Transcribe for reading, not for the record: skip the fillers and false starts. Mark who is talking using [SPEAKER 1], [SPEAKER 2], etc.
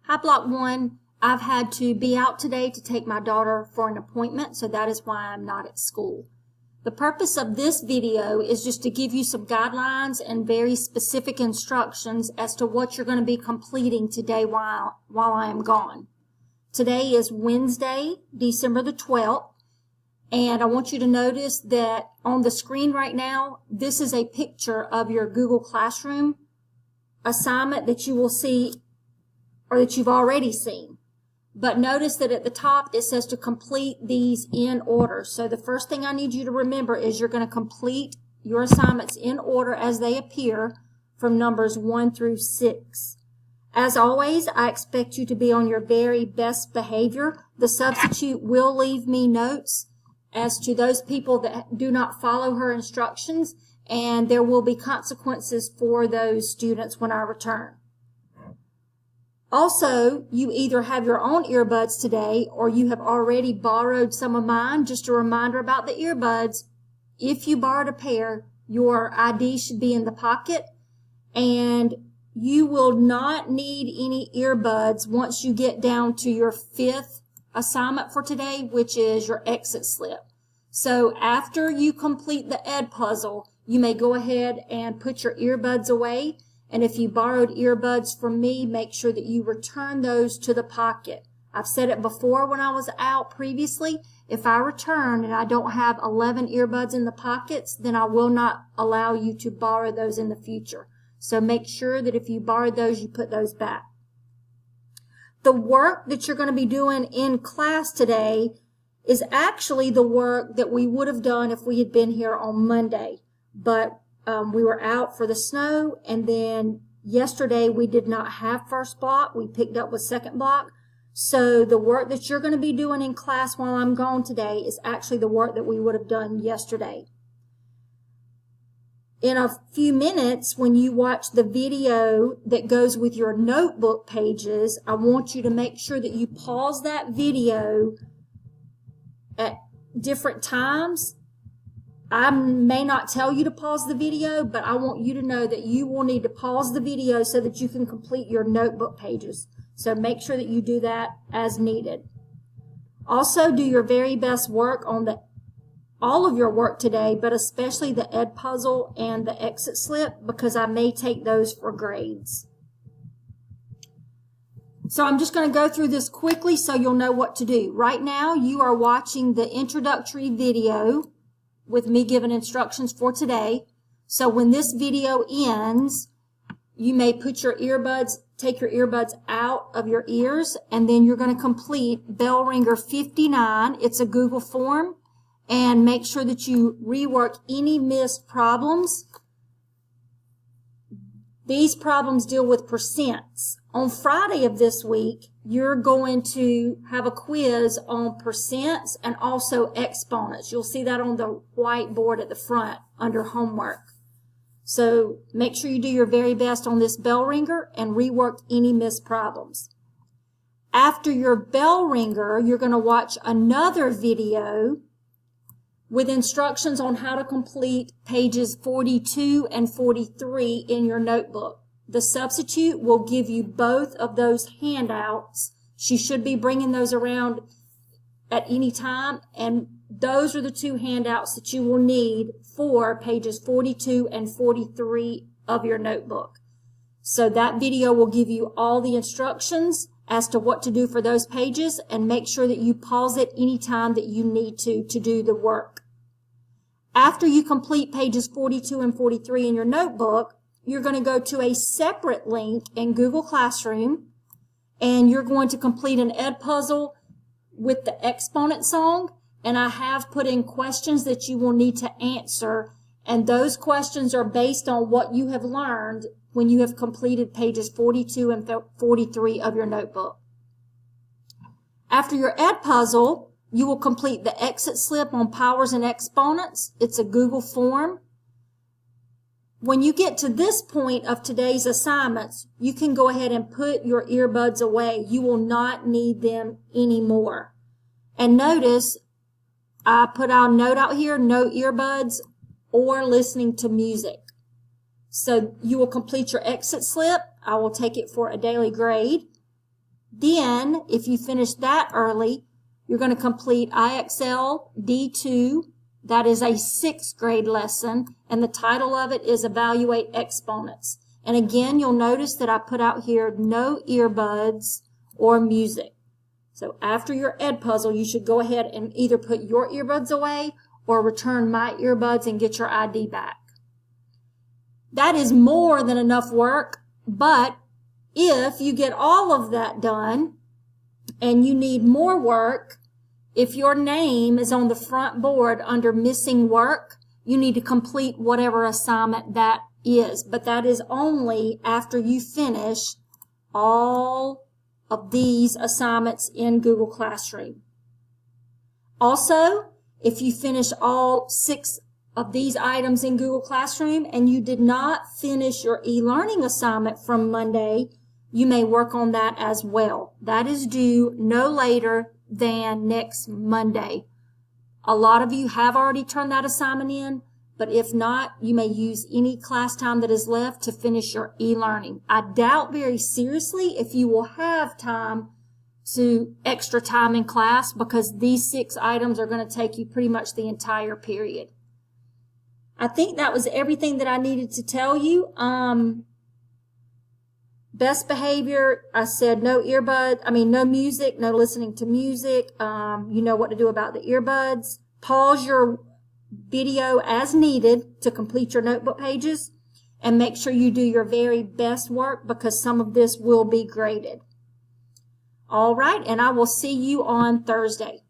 [SPEAKER 1] Hi, Block 1. I've had to be out today to take my daughter for an appointment, so that is why I'm not at school. The purpose of this video is just to give you some guidelines and very specific instructions as to what you're going to be completing today while I am gone. Today is Wednesday, December the 12th, and I want you to notice that on the screen right now, this is a picture of your Google Classroom assignment that you will see or that you've already seen. But notice that at the top it says to complete these in order. So the first thing I need you to remember is you're going to complete your assignments in order as they appear from numbers 1 through 6. As always, I expect you to be on your very best behavior. The substitute will leave me notes as to those people that do not follow her instructions, and there will be consequences for those students when I return. Also, you either have your own earbuds today or you have already borrowed some of mine. Just a reminder about the earbuds. If you borrowed a pair, your ID should be in the pocket, and you will not need any earbuds once you get down to your 5th assignment for today, which is your exit slip. So after you complete the ed puzzle, you may go ahead and put your earbuds away. And if you borrowed earbuds from me, make sure that you return those to the pocket. I've said it before when I was out previously. If I return and I don't have 11 earbuds in the pockets, then I will not allow you to borrow those in the future. So make sure that if you borrowed those, you put those back. The work that you're going to be doing in class today is actually the work that we would have done if we had been here on Monday. But we were out for the snow, and then yesterday we did not have first block. We picked up with second block. So the work that you're going to be doing in class while I'm gone today is actually the work that we would have done yesterday. In a few minutes, when you watch the video that goes with your notebook pages, I want you to make sure that you pause that video at different times. I may not tell you to pause the video, but I want you to know that you will need to pause the video so that you can complete your notebook pages. So make sure that you do that as needed. Also, do your very best work on all of your work today, but especially the ed puzzle and the exit slip, because I may take those for grades. So I'm just going to go through this quickly so you'll know what to do. Right now, you are watching the introductory video with me giving instructions for today. So when this video ends, you may put your earbuds, take your earbuds out of your ears, and then you're going to complete bell ringer 59. It's a Google form, and make sure that you rework any missed problems. These problems deal with percents. On Friday of this week, you're going to have a quiz on percents and also exponents. You'll see that on the whiteboard at the front under homework. So make sure you do your very best on this bell ringer and rework any missed problems. After your bell ringer, you're going to watch another video with instructions on how to complete pages 42 and 43 in your notebook. The substitute will give you both of those handouts. She should be bringing those around at any time, and those are the two handouts that you will need for pages 42 and 43 of your notebook. So that video will give you all the instructions as to what to do for those pages, and make sure that you pause it anytime that you need to do the work. After you complete pages 42 and 43 in your notebook, you're going to go to a separate link in Google Classroom, and you're going to complete an ed puzzle with the exponent song, and I have put in questions that you will need to answer, and those questions are based on what you have learned when you have completed pages 42 and 43 of your notebook. After your ed puzzle, you will complete the exit slip on powers and exponents. It's a Google form. When you get to this point of today's assignments, you can go ahead and put your earbuds away. You will not need them anymore. And notice, I put out a note out here, no earbuds or listening to music. So you will complete your exit slip. I will take it for a daily grade. Then, if you finish that early, you're going to complete IXL D2. That is a 6th grade lesson, and the title of it is Evaluate Exponents. And again, you'll notice that I put out here no earbuds or music. So after your ed puzzle, you should go ahead and either put your earbuds away or return my earbuds and get your ID back. That is more than enough work, but if you get all of that done and you need more work, if your name is on the front board under missing work, you need to complete whatever assignment that is. But that is only after you finish all of these assignments in Google Classroom. Also, if you finish all 6 of these items in Google Classroom and you did not finish your e-learning assignment from Monday, you may work on that as well. That is due no later than next Monday. A lot of you have already turned that assignment in, but if not, you may use any class time that is left to finish your e-learning. I doubt very seriously if you will have time to extra time in class because these 6 items are going to take you pretty much the entire period. I think that was everything that I needed to tell you. Best behavior, I said no music, no listening to music. You know what to do about the earbuds. Pause your video as needed to complete your notebook pages, and make sure you do your very best work because some of this will be graded. All right, and I will see you on Thursday.